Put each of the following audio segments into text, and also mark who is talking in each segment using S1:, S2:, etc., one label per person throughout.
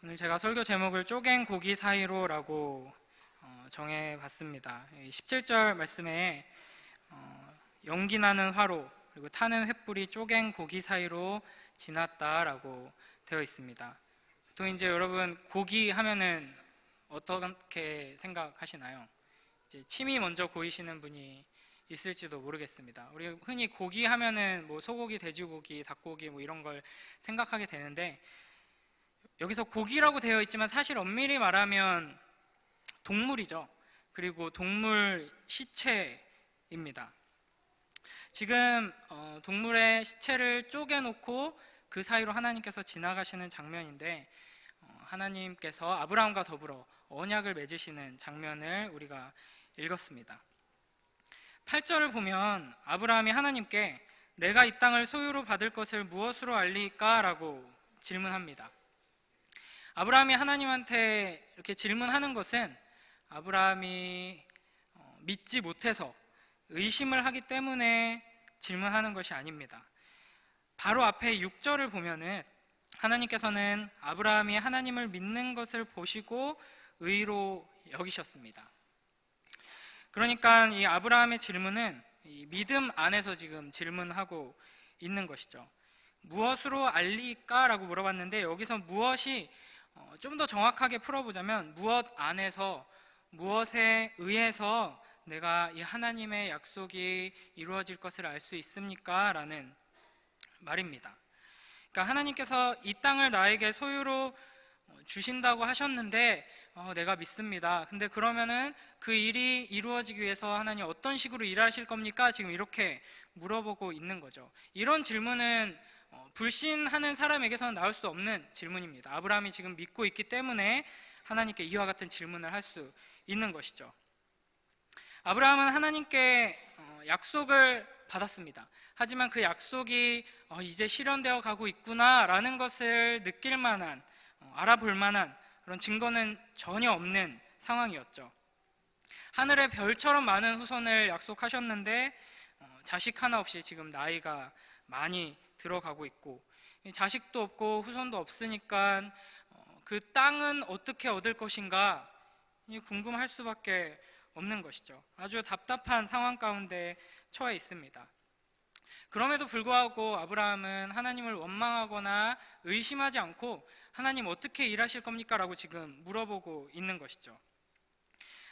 S1: 오늘 제가 설교 제목을 쪼갠 고기 사이로라고 정해봤습니다. 17절 말씀에 연기 나는 화로 그리고 타는 횃불이 쪼갠 고기 사이로 지났다라고 되어 있습니다. 또 이제 여러분 고기 하면은 어떻게 생각하시나요? 이제 침이 먼저 고이시는 분이 있을지도 모르겠습니다. 우리 흔히 고기 하면은 뭐 소고기, 돼지고기, 닭고기 뭐 이런 걸 생각하게 되는데 여기서 고기라고 되어 있지만 사실 엄밀히 말하면 동물이죠. 그리고 동물 시체입니다. 지금 동물의 시체를 쪼개놓고 그 사이로 하나님께서 지나가시는 장면인데 하나님께서 아브라함과 더불어 언약을 맺으시는 장면을 우리가 읽었습니다. 8절을 보면 아브라함이 하나님께 내가 이 땅을 소유로 받을 것을 무엇으로 알리까? 라고 질문합니다. 아브라함이 하나님한테 이렇게 질문하는 것은 아브라함이 믿지 못해서 의심을 하기 때문에 질문하는 것이 아닙니다. 바로 앞에 6절을 보면은 하나님께서는 아브라함이 하나님을 믿는 것을 보시고 의로 여기셨습니다. 그러니까 이 아브라함의 질문은 이 믿음 안에서 지금 질문하고 있는 것이죠. 무엇으로 알리까? 라고 물어봤는데 여기서 무엇이 좀 더 정확하게 풀어보자면 무엇 안에서 무엇에 의해서 내가 이 하나님의 약속이 이루어질 것을 알 수 있습니까? 라는 말입니다. 그러니까 하나님께서 이 땅을 나에게 소유로 주신다고 하셨는데 내가 믿습니다. 근데 그러면은 그 일이 이루어지기 위해서 하나님 어떤 식으로 일하실 겁니까? 지금 이렇게 물어보고 있는 거죠. 이런 질문은 불신하는 사람에게서는 나올 수 없는 질문입니다. 아브라함이 지금 믿고 있기 때문에 하나님께 이와 같은 질문을 할 수 있는 것이죠. 아브라함은 하나님께 약속을 받았습니다. 하지만 그 약속이 이제 실현되어 가고 있구나라는 것을 느낄 만한, 알아볼 만한 그런 증거는 전혀 없는 상황이었죠. 하늘의 별처럼 많은 후손을 약속하셨는데 자식 하나 없이 지금 나이가 많이 들어가고 있고 자식도 없고 후손도 없으니까 그 땅은 어떻게 얻을 것인가 궁금할 수밖에 없는 것이죠. 아주 답답한 상황 가운데 처해 있습니다. 그럼에도 불구하고 아브라함은 하나님을 원망하거나 의심하지 않고 하나님 어떻게 일하실 겁니까? 라고 지금 물어보고 있는 것이죠.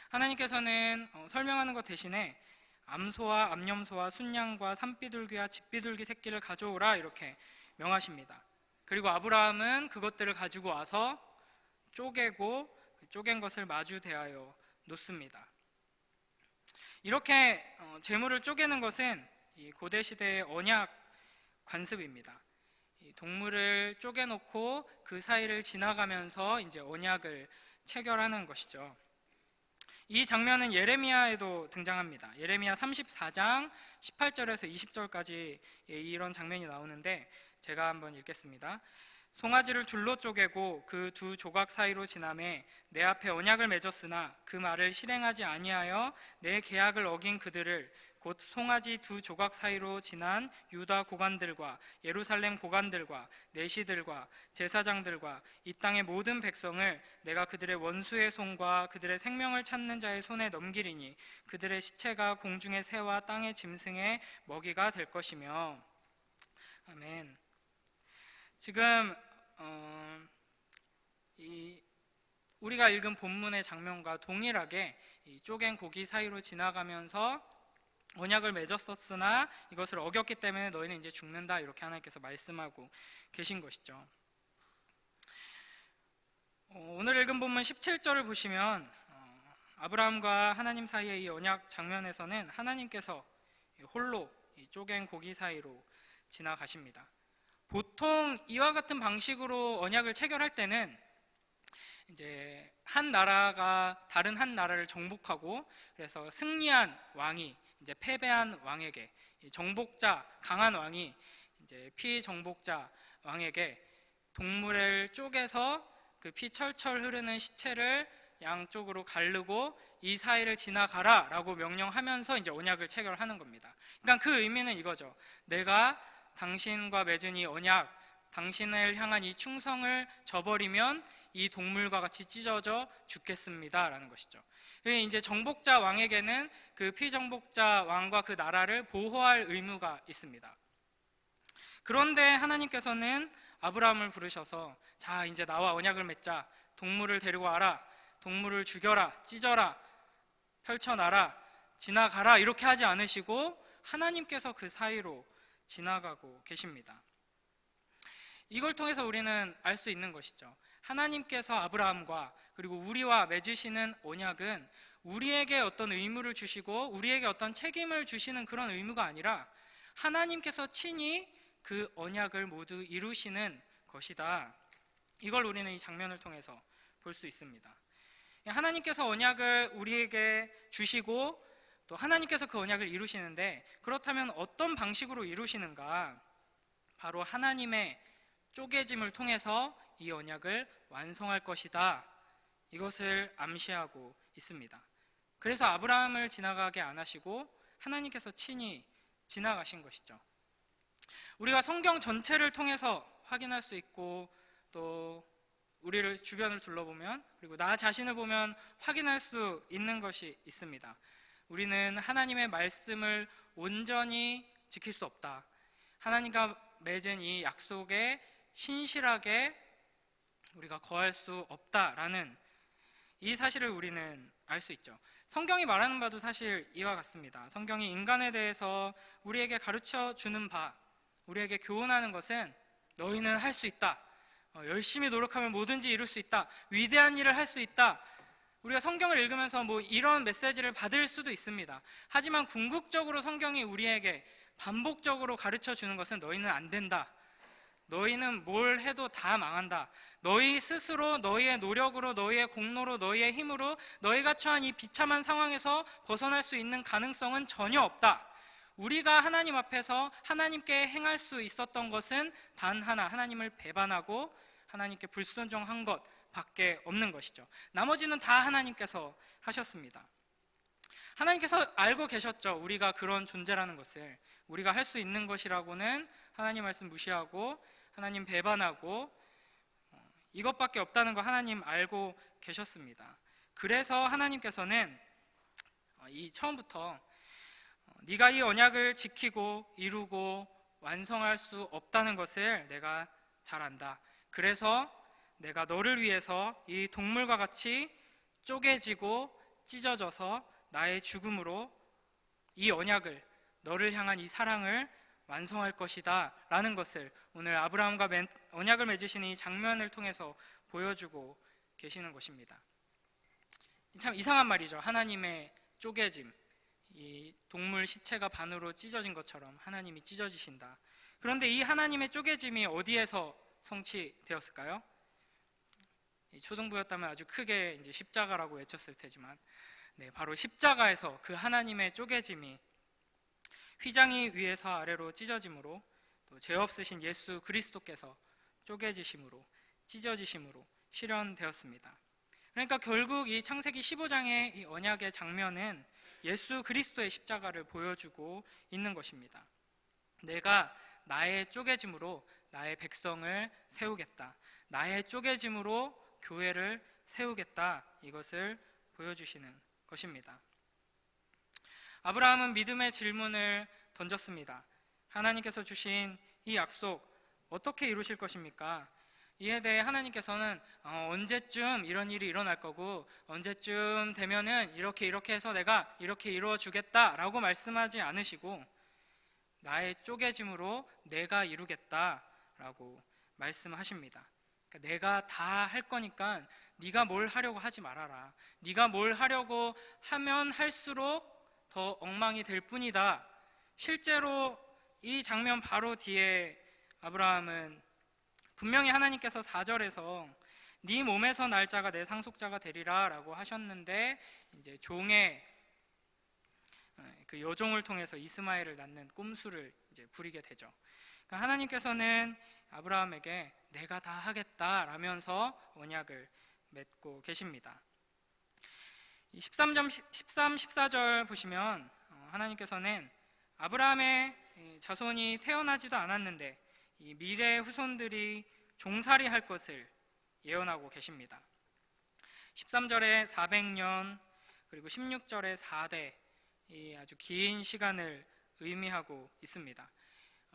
S1: 하나님께서는 설명하는 것 대신에 암소와 암염소와 순양과 산비둘기와 집비둘기 새끼를 가져오라 이렇게 명하십니다. 그리고 아브라함은 그것들을 가지고 와서 쪼개고 쪼갠 것을 마주 대하여 놓습니다. 이렇게 제물을 쪼개는 것은 이 고대 시대의 언약 관습입니다. 동물을 쪼개놓고 그 사이를 지나가면서 이제 언약을 체결하는 것이죠. 이 장면은 예레미야에도 등장합니다. 예레미야 34장 18절에서 20절까지 이런 장면이 나오는데 제가 한번 읽겠습니다. 송아지를 둘로 쪼개고 그 두 조각 사이로 지나매 내 앞에 언약을 맺었으나 그 말을 실행하지 아니하여 내 계약을 어긴 그들을 곧 송아지 두 조각 사이로 지난 유다 고관들과 예루살렘 고관들과 내시들과 제사장들과 이 땅의 모든 백성을 내가 그들의 원수의 손과 그들의 생명을 찾는 자의 손에 넘기리니 그들의 시체가 공중의 새와 땅의 짐승의 먹이가 될 것이며. 아멘. 지금 우리가 읽은 본문의 장면과 동일하게 이 쪼갠 고기 사이로 지나가면서 언약을 맺었었으나 이것을 어겼기 때문에 너희는 이제 죽는다 이렇게 하나님께서 말씀하고 계신 것이죠. 오늘 읽은 본문 17절을 보시면 아브라함과 하나님 사이의 이 언약 장면에서는 하나님께서 홀로 이 쪼갠 고기 사이로 지나가십니다. 보통 이와 같은 방식으로 언약을 체결할 때는 이제 한 나라가 다른 한 나라를 정복하고 그래서 승리한 왕이 이제 패배한 왕에게, 정복자 강한 왕이 이제 피정복자 왕에게 동물을 쪼개서 그 피 철철 흐르는 시체를 양쪽으로 가르고 이 사이를 지나가라 라고 명령하면서 이제 언약을 체결하는 겁니다. 그러니까 그 의미는 이거죠. 내가 당신과 맺은 이 언약 당신을 향한 이 충성을 저버리면 이 동물과 같이 찢어져 죽겠습니다 라는 것이죠. 이제 정복자 왕에게는 그 피정복자 왕과 그 나라를 보호할 의무가 있습니다. 그런데 하나님께서는 아브라함을 부르셔서 자, 이제 나와 언약을 맺자. 동물을 데리고 와라. 동물을 죽여라. 찢어라. 펼쳐놔라. 지나가라. 이렇게 하지 않으시고 하나님께서 그 사이로 지나가고 계십니다. 이걸 통해서 우리는 알 수 있는 것이죠. 하나님께서 아브라함과 그리고 우리와 맺으시는 언약은 우리에게 어떤 의무를 주시고 우리에게 어떤 책임을 주시는 그런 의무가 아니라 하나님께서 친히 그 언약을 모두 이루시는 것이다. 이걸 우리는 이 장면을 통해서 볼 수 있습니다. 하나님께서 언약을 우리에게 주시고 또 하나님께서 그 언약을 이루시는데, 그렇다면 어떤 방식으로 이루시는가? 바로 하나님의 쪼개짐을 통해서 이 언약을 완성할 것이다. 이것을 암시하고 있습니다. 그래서 아브라함을 지나가게 안 하시고 하나님께서 친히 지나가신 것이죠. 우리가 성경 전체를 통해서 확인할 수 있고 또 우리를 주변을 둘러보면 그리고 나 자신을 보면 확인할 수 있는 것이 있습니다. 우리는 하나님의 말씀을 온전히 지킬 수 없다. 하나님과 맺은 이 약속에 신실하게 우리가 거할 수 없다라는 이 사실을 우리는 알 수 있죠. 성경이 말하는 바도 사실 이와 같습니다. 성경이 인간에 대해서 우리에게 가르쳐 주는 바, 우리에게 교훈하는 것은 너희는 할 수 있다. 열심히 노력하면 뭐든지 이룰 수 있다. 위대한 일을 할 수 있다. 우리가 성경을 읽으면서 뭐 이런 메시지를 받을 수도 있습니다. 하지만 궁극적으로 성경이 우리에게 반복적으로 가르쳐 주는 것은 너희는 안 된다. 너희는 뭘 해도 다 망한다. 너희 스스로 너희의 노력으로 너희의 공로로 너희의 힘으로 너희가 처한 이 비참한 상황에서 벗어날 수 있는 가능성은 전혀 없다. 우리가 하나님 앞에서 하나님께 행할 수 있었던 것은 단 하나, 하나님을 배반하고 하나님께 불순종한 것 밖에 없는 것이죠. 나머지는 다 하나님께서 하셨습니다. 하나님께서 알고 계셨죠. 우리가 그런 존재라는 것을. 우리가 할 수 있는 것이라고는 하나님 말씀 무시하고 하나님 배반하고 이것밖에 없다는 거 하나님 알고 계셨습니다. 그래서 하나님께서는 이 처음부터 네가 이 언약을 지키고 이루고 완성할 수 없다는 것을 내가 잘 안다. 그래서 내가 너를 위해서 이 동물과 같이 쪼개지고 찢어져서 나의 죽음으로 이 언약을, 너를 향한 이 사랑을 완성할 것이다 라는 것을 오늘 아브라함과 언약을 맺으시는 이 장면을 통해서 보여주고 계시는 것입니다. 참 이상한 말이죠. 하나님의 쪼개짐, 이 동물 시체가 반으로 찢어진 것처럼 하나님이 찢어지신다. 그런데 이 하나님의 쪼개짐이 어디에서 성취되었을까요? 초등부였다면 아주 크게 이제 십자가라고 외쳤을 테지만, 바로 십자가에서 그 하나님의 쪼개짐이 휘장이 위에서 아래로 찢어짐으로, 또 죄 없으신 예수 그리스도께서 쪼개지심으로, 찢어지심으로 실현되었습니다. 그러니까 결국 이 창세기 15장의 이 언약의 장면은 예수 그리스도의 십자가를 보여주고 있는 것입니다. 내가 나의 쪼개짐으로 나의 백성을 세우겠다. 나의 쪼개짐으로 교회를 세우겠다. 이것을 보여주시는 것입니다. 아브라함은 믿음의 질문을 던졌습니다. 하나님께서 주신 이 약속 어떻게 이루실 것입니까? 이에 대해 하나님께서는 언제쯤 이런 일이 일어날 거고 언제쯤 되면은 이렇게 해서 내가 이렇게 이루어 주겠다라고 말씀하지 않으시고 나의 쪼개짐으로 내가 이루겠다라고 말씀하십니다. 그러니까 내가 다 할 거니까 네가 뭘 하려고 하지 말아라. 네가 뭘 하려고 하면 할수록 더 엉망이 될 뿐이다. 실제로 이 장면 바로 뒤에 아브라함은 분명히 하나님께서 4절에서 네 몸에서 날 자가 내 상속자가 되리라 라고 하셨는데 이제 종의 그 여종을 통해서 이스마엘을 낳는 꼼수를 이제 부리게 되죠. 그러니까 하나님께서는 아브라함에게 내가 다 하겠다라면서 언약을 맺고 계십니다. 13, 14절 보시면 하나님께서는 아브라함의 자손이 태어나지도 않았는데 이 미래 후손들이 종살이 할 것을 예언하고 계십니다. 13절에 400년, 그리고 16절에 4대, 이 아주 긴 시간을 의미하고 있습니다.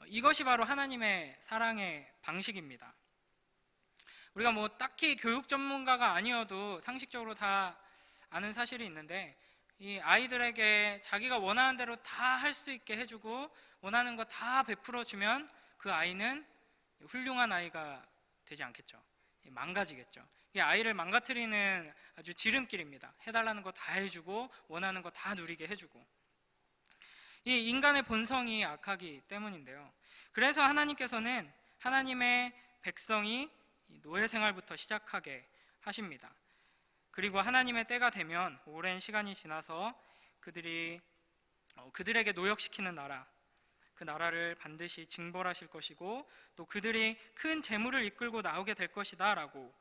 S1: 이것이 바로 하나님의 사랑의 방식입니다. 우리가 뭐 딱히 교육 전문가가 아니어도 상식적으로 다 아는 사실이 있는데, 이 아이들에게 자기가 원하는 대로 다 할 수 있게 해주고 원하는 거 다 베풀어주면 그 아이는 훌륭한 아이가 되지 않겠죠. 망가지겠죠. 이 아이를 망가뜨리는 아주 지름길입니다. 해달라는 거 다 해주고 원하는 거 다 누리게 해주고. 이 인간의 본성이 악하기 때문인데요. 그래서 하나님께서는 하나님의 백성이 노예 생활부터 시작하게 하십니다. 그리고 하나님의 때가 되면 오랜 시간이 지나서 그들에게 노역시키는 나라, 그 나라를 반드시 징벌하실 것이고 또 그들이 큰 재물을 이끌고 나오게 될 것이다 라고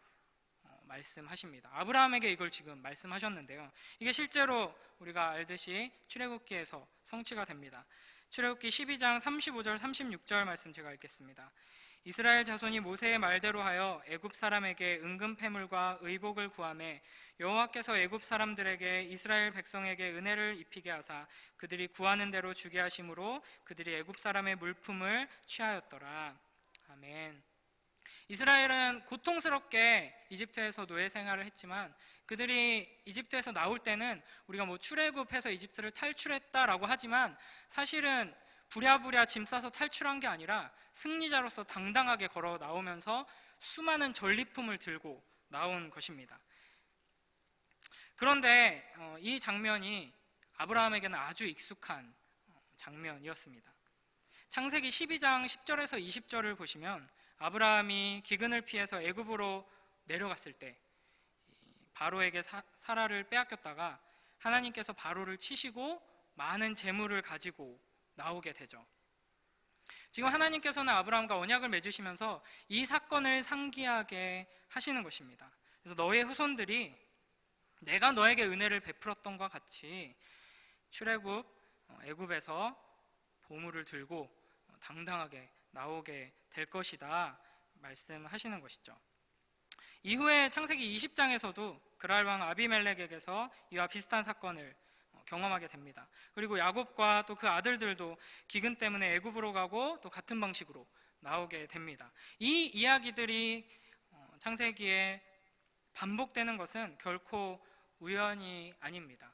S1: 말씀하십니다. 아브라함에게 이걸 지금 말씀하셨는데요. 이게 실제로 우리가 알듯이 출애굽기에서 성취가 됩니다. 출애굽기 12장 35절 36절 말씀 제가 읽겠습니다. 이스라엘 자손이 모세의 말대로 하여 애굽 사람에게 은금 패물과 의복을 구하매 여호와께서 애굽 사람들에게 이스라엘 백성에게 은혜를 입히게 하사 그들이 구하는 대로 주게 하심으로 그들이 애굽 사람의 물품을 취하였더라. 아멘. 이스라엘은 고통스럽게 이집트에서 노예 생활을 했지만 그들이 이집트에서 나올 때는 우리가 뭐 출애굽해서 이집트를 탈출했다라고 하지만 사실은 부랴부랴 짐 싸서 탈출한 게 아니라 승리자로서 당당하게 걸어 나오면서 수많은 전리품을 들고 나온 것입니다. 그런데 이 장면이 아브라함에게는 아주 익숙한 장면이었습니다. 창세기 12장 10절에서 20절을 보시면 아브라함이 기근을 피해서 애굽으로 내려갔을 때 바로에게 사라를 빼앗겼다가 하나님께서 바로를 치시고 많은 재물을 가지고 나오게 되죠. 지금 하나님께서는 아브라함과 언약을 맺으시면서 이 사건을 상기하게 하시는 것입니다. 그래서 너의 후손들이 내가 너에게 은혜를 베풀었던 것과 같이 출애굽 애굽에서 보물을 들고 당당하게 나오게 될 것이다 말씀하시는 것이죠. 이후에 창세기 20장에서도 그랄 왕 아비멜렉에게서 이와 비슷한 사건을 경험하게 됩니다. 그리고 야곱과 또 그 아들들도 기근 때문에 애굽으로 가고 또 같은 방식으로 나오게 됩니다. 이 이야기들이 창세기에 반복되는 것은 결코 우연이 아닙니다.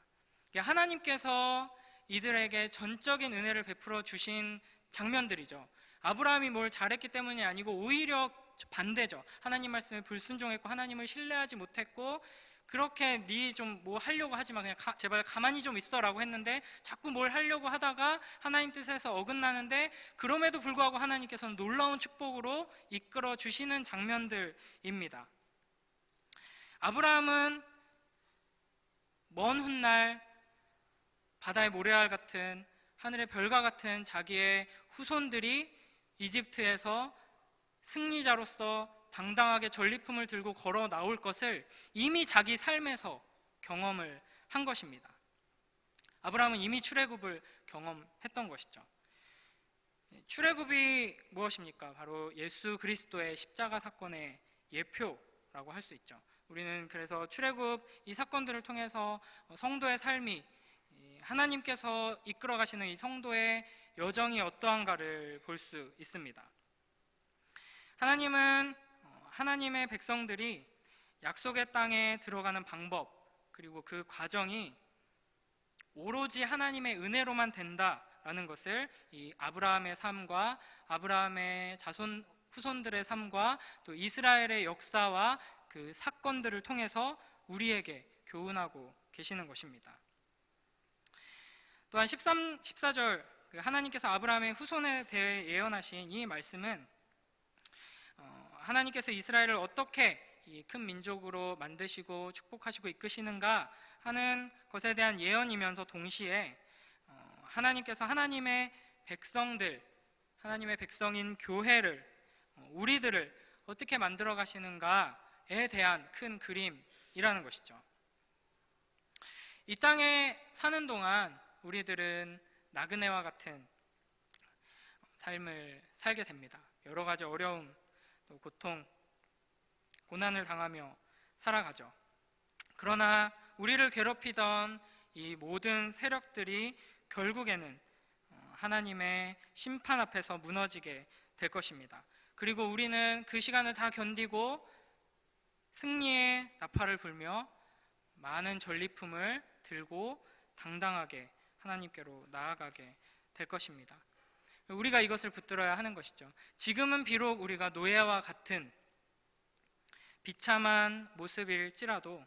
S1: 하나님께서 이들에게 전적인 은혜를 베풀어 주신 장면들이죠. 아브라함이 뭘 잘했기 때문이 아니고 오히려 반대죠. 하나님 말씀에 불순종했고 하나님을 신뢰하지 못했고 그렇게 네 좀 뭐 하려고 하지 마, 그냥 제발 가만히 좀 있어라고 했는데 자꾸 뭘 하려고 하다가 하나님 뜻에서 어긋나는데 그럼에도 불구하고 하나님께서는 놀라운 축복으로 이끌어 주시는 장면들입니다. 아브라함은 먼 훗날 바다의 모래알 같은 하늘의 별과 같은 자기의 후손들이 이집트에서 승리자로서 당당하게 전리품을 들고 걸어 나올 것을 이미 자기 삶에서 경험을 한 것입니다. 아브라함은 이미 출애굽을 경험했던 것이죠. 출애굽이 무엇입니까? 바로 예수 그리스도의 십자가 사건의 예표라고 할 수 있죠. 우리는 그래서 출애굽 이 사건들을 통해서 성도의 삶이 하나님께서 이끌어 가시는 이 성도의 여정이 어떠한가를 볼 수 있습니다. 하나님은 하나님의 백성들이 약속의 땅에 들어가는 방법 그리고 그 과정이 오로지 하나님의 은혜로만 된다라는 것을 이 아브라함의 삶과 아브라함의 자손 후손들의 삶과 또 이스라엘의 역사와 그 사건들을 통해서 우리에게 교훈하고 계시는 것입니다. 또한 13, 14절 하나님께서 아브라함의 후손에 대해 예언하신 이 말씀은 하나님께서 이스라엘을 어떻게 이 큰 민족으로 만드시고 축복하시고 이끄시는가 하는 것에 대한 예언이면서 동시에 하나님께서 하나님의 백성들, 하나님의 백성인 교회를 우리들을 어떻게 만들어 가시는가에 대한 큰 그림이라는 것이죠. 이 땅에 사는 동안 우리들은 나그네와 같은 삶을 살게 됩니다. 여러 가지 어려움, 또 고통, 고난을 당하며 살아가죠. 그러나 우리를 괴롭히던 이 모든 세력들이 결국에는 하나님의 심판 앞에서 무너지게 될 것입니다. 그리고 우리는 그 시간을 다 견디고 승리의 나팔을 불며 많은 전리품을 들고 당당하게 하나님께로 나아가게 될 것입니다. 우리가 이것을 붙들어야 하는 것이죠. 지금은 비록 우리가 노예와 같은 비참한 모습일지라도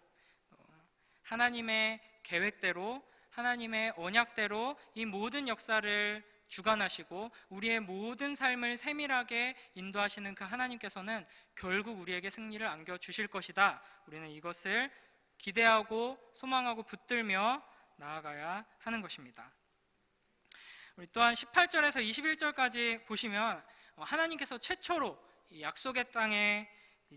S1: 하나님의 계획대로, 하나님의 언약대로 이 모든 역사를 주관하시고 우리의 모든 삶을 세밀하게 인도하시는 그 하나님께서는 결국 우리에게 승리를 안겨주실 것이다. 우리는 이것을 기대하고 소망하고 붙들며 나아가야 하는 것입니다. 우리 또한 18절에서 21절까지 보시면 하나님께서 최초로 이 약속의 땅의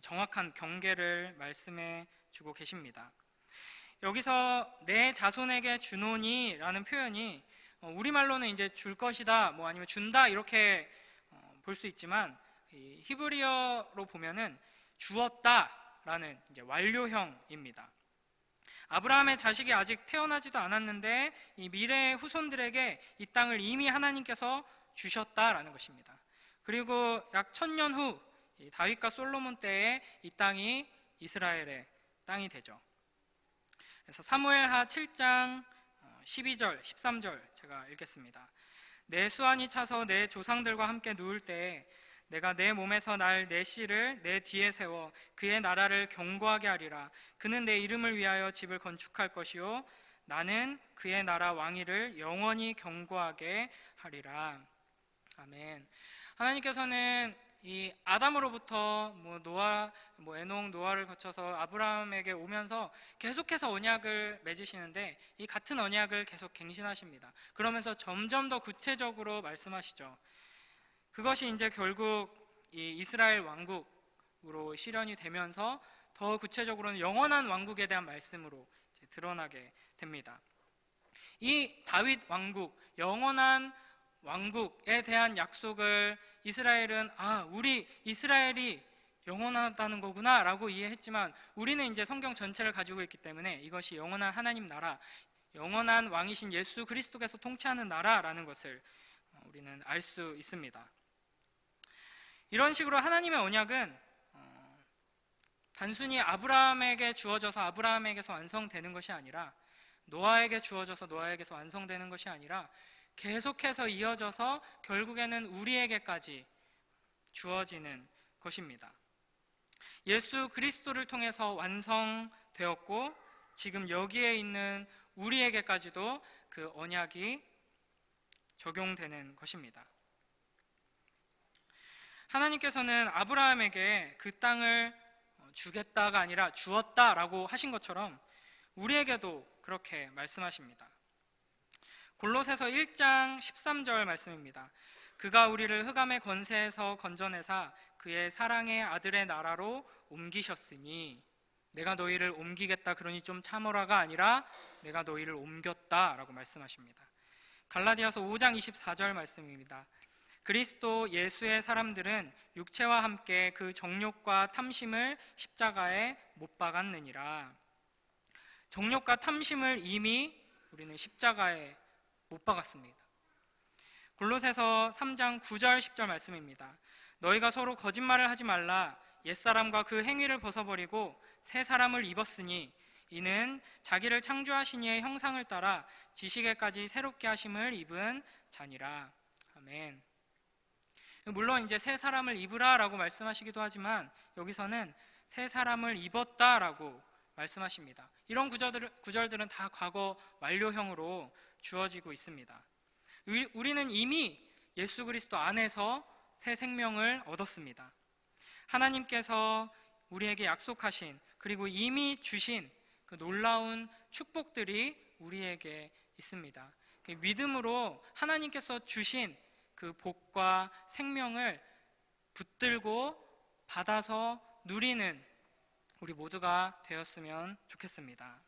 S1: 정확한 경계를 말씀해 주고 계십니다. 여기서 내 자손에게 주노니 라는 표현이 우리말로는 이제 줄 것이다, 뭐 아니면 준다 이렇게 볼 수 있지만 히브리어로 보면은 주었다라는 이제 완료형입니다. 아브라함의 자식이 아직 태어나지도 않았는데 이 미래의 후손들에게 이 땅을 이미 하나님께서 주셨다라는 것입니다. 그리고 약 1000년 후 다윗과 솔로몬 때에 이 땅이 이스라엘의 땅이 되죠. 그래서 사무엘하 7장 12절, 13절 제가 읽겠습니다. 내 수완이 차서 내 조상들과 함께 누울 때에 내가 내 몸에서 날 내 씨를 내 뒤에 세워 그의 나라를 견고하게 하리라. 그는 내 이름을 위하여 집을 건축할 것이요 나는 그의 나라 왕위를 영원히 견고하게 하리라. 아멘. 하나님께서는 이 아담으로부터 에녹, 노아를 거쳐서 아브라함에게 오면서 계속해서 언약을 맺으시는데 이 같은 언약을 계속 갱신하십니다. 그러면서 점점 더 구체적으로 말씀하시죠. 그것이 이제 결국 이 이스라엘 왕국으로 실현이 되면서 더 구체적으로는 영원한 왕국에 대한 말씀으로 이제 드러나게 됩니다. 이 다윗 왕국, 영원한 왕국에 대한 약속을 이스라엘은 우리 이스라엘이 영원하다는 거구나 라고 이해했지만 우리는 이제 성경 전체를 가지고 있기 때문에 이것이 영원한 하나님 나라, 영원한 왕이신 예수 그리스도께서 통치하는 나라라는 것을 우리는 알 수 있습니다. 이런 식으로 하나님의 언약은 단순히 아브라함에게 주어져서 아브라함에게서 완성되는 것이 아니라 노아에게 주어져서 노아에게서 완성되는 것이 아니라 계속해서 이어져서 결국에는 우리에게까지 주어지는 것입니다. 예수 그리스도를 통해서 완성되었고 지금 여기에 있는 우리에게까지도 그 언약이 적용되는 것입니다. 하나님께서는 아브라함에게 그 땅을 주겠다가 아니라 주었다라고 하신 것처럼 우리에게도 그렇게 말씀하십니다. 골로새서 1장 13절 말씀입니다. 그가 우리를 흑암의 권세에서 건져내사 그의 사랑의 아들의 나라로 옮기셨으니 내가 너희를 옮기겠다 그러니 좀 참으라가 아니라 내가 너희를 옮겼다라고 말씀하십니다. 갈라디아서 5장 24절 말씀입니다. 그리스도 예수의 사람들은 육체와 함께 그 정욕과 탐심을 십자가에 못 박았느니라. 정욕과 탐심을 이미 우리는 십자가에 못 박았습니다. 골로새서 3장 9절 10절 말씀입니다. 너희가 서로 거짓말을 하지 말라. 옛사람과 그 행위를 벗어버리고 새 사람을 입었으니 이는 자기를 창조하신 이의 형상을 따라 지식에까지 새롭게 하심을 입은 자니라. 아멘. 물론 이제 새 사람을 입으라라고 말씀하시기도 하지만 여기서는 새 사람을 입었다라고 말씀하십니다. 이런 구절들은 다 과거 완료형으로 주어지고 있습니다. 우리는 이미 예수 그리스도 안에서 새 생명을 얻었습니다. 하나님께서 우리에게 약속하신 그리고 이미 주신 그 놀라운 축복들이 우리에게 있습니다. 그 믿음으로 하나님께서 주신 그 복과 생명을 붙들고 받아서 누리는 우리 모두가 되었으면 좋겠습니다.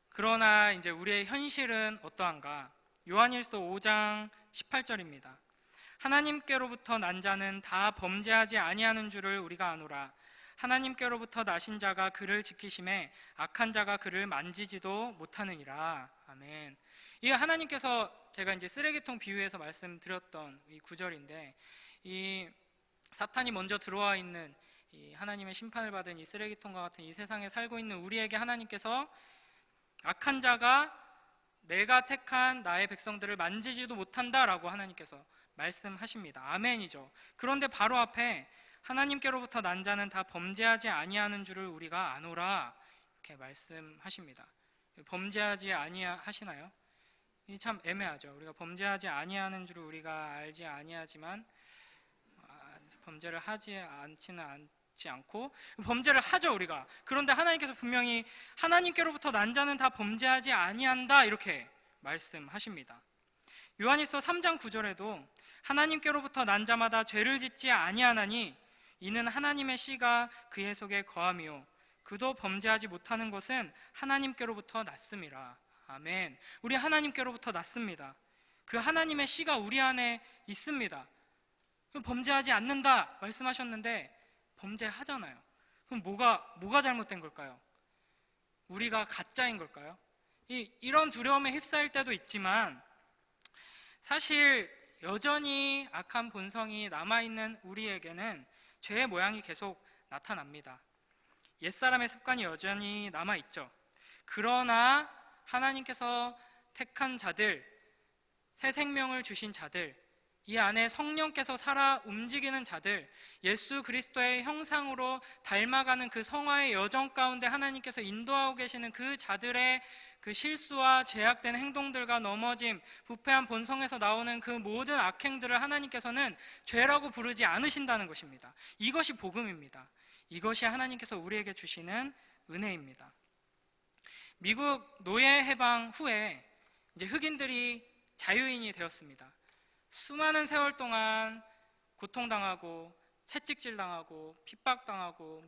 S1: 그러나 이제 우리의 현실은 어떠한가? 요한일서 5장 18절입니다. 하나님께로부터 난 자는 다 범죄하지 아니하는 줄을 우리가 아노라. 하나님께로부터 나신 자가 그를 지키심에 악한 자가 그를 만지지도 못하느니라. 아멘. 이 하나님께서 제가 이제 쓰레기통 비유에서 말씀드렸던 이 구절인데, 이 사탄이 먼저 들어와 있는 이 하나님의 심판을 받은 이 쓰레기통과 같은 이 세상에 살고 있는 우리에게 하나님께서 악한 자가 내가 택한 나의 백성들을 만지지도 못한다라고 하나님께서 말씀하십니다. 아멘이죠. 그런데 바로 앞에 하나님께로부터 난 자는 다 범죄하지 아니하는 줄을 우리가 아노라 이렇게 말씀하십니다. 범죄하지 아니하시나요? 이 참 애매하죠. 우리가 범죄하지 아니하는 줄을 우리가 알지 아니하지만 범죄를 하지 않고 범죄를 하죠, 우리가. 그런데 하나님께서 분명히 하나님께로부터 난 자는 다 범죄하지 아니한다 이렇게 말씀하십니다. 요한일서 3장 9절에도 하나님께로부터 난 자마다 죄를 짓지 아니하나니 이는 하나님의 씨가 그의 속에 거함이요 그도 범죄하지 못하는 것은 하나님께로부터 났음이라. 아멘. 우리 하나님께로부터 났습니다. 그 하나님의 씨가 우리 안에 있습니다. 그럼 범죄하지 않는다 말씀하셨는데 범죄하잖아요. 그럼 뭐가 잘못된 걸까요? 우리가 가짜인 걸까요? 이런 두려움에 휩싸일 때도 있지만 사실 여전히 악한 본성이 남아있는 우리에게는 죄의 모양이 계속 나타납니다. 옛사람의 습관이 여전히 남아있죠. 그러나 하나님께서 택한 자들, 새 생명을 주신 자들, 이 안에 성령께서 살아 움직이는 자들, 예수 그리스도의 형상으로 닮아가는 그 성화의 여정 가운데 하나님께서 인도하고 계시는 그 자들의 그 실수와 죄악된 행동들과 넘어짐, 부패한 본성에서 나오는 그 모든 악행들을 하나님께서는 죄라고 부르지 않으신다는 것입니다. 이것이 복음입니다. 이것이 하나님께서 우리에게 주시는 은혜입니다. 미국 노예 해방 후에 이제 흑인들이 자유인이 되었습니다. 수많은 세월 동안 고통당하고 채찍질당하고 핍박당하고